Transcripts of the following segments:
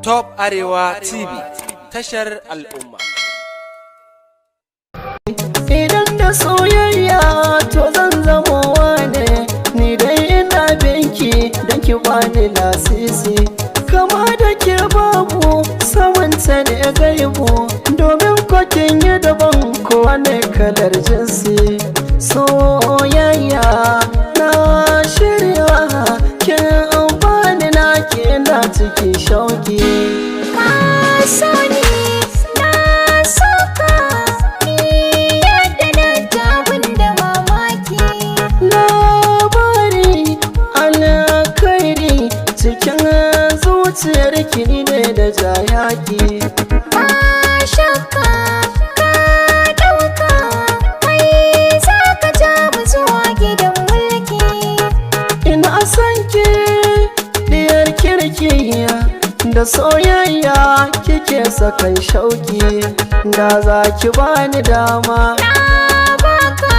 Top Arewa TV, tashar al'umma. Idan da soyayya to zan zama wane, ni dai ina binki don ki bani lasisi. Kama da ke babu samanta ne gaibu, domin kwakin yi daban kowane kalar jinsi. Soyayya na shirya kin amfani na ke na cikin shauki. Zuciyarki ne da jayaki, ba shakka ka ɗauka, kai za ka ja mu zuwa gidan mulki. ina son ki diyar kirki, da soyayya kike sakan shauki. Da za ki bani dama na baka,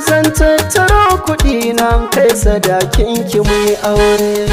zan tattaro kuɗi nan kai sadakin ki mu yi aure.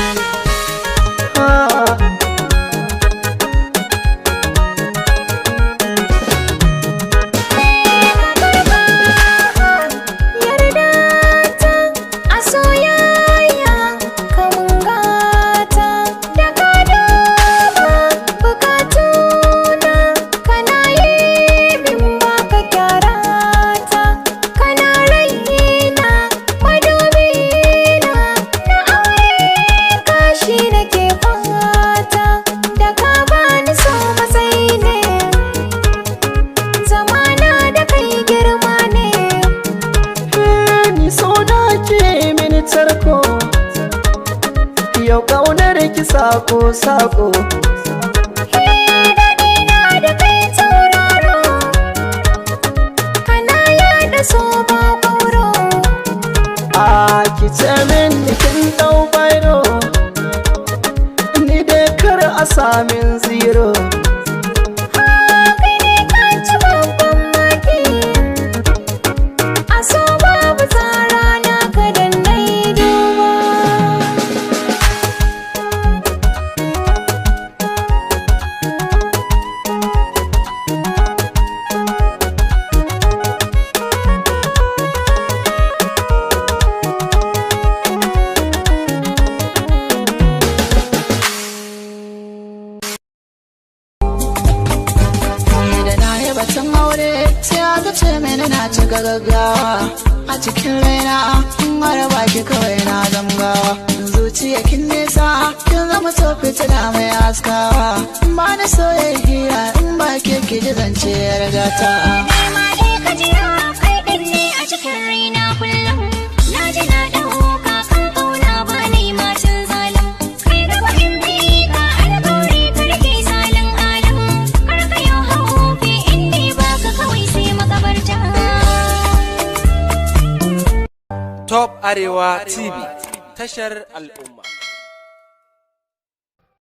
Yau ƙaunar ki sako-sako, daɗina da kai tauraro, kana yaɗa so ba ƙauro. a ki ce min kin ɗau bairo, ni dai kar a samin zero. Kai ne ka ci babban maki, a so babu tsara na ka dan nai duba. Batun aure sai aka ce mini na cika gaggawa a cikin raina, in har baki kawai na zamgawa. Zuciya kin nesa kin zama so fitila mai haskawa, ba na soyayya in ba ke ki ji zance ya rigata. Ma dai ka jira kai ɗin ne a cikin raina kullum, na ji na ɗauka kan ƙauna ba na yi macin zalim. Kai gaba in bi ka alƙawari ka rike salin alam, kar ka yi haufi in dai ba ka kawai sai makabarta. Top Arewa TV, tashar al'umma.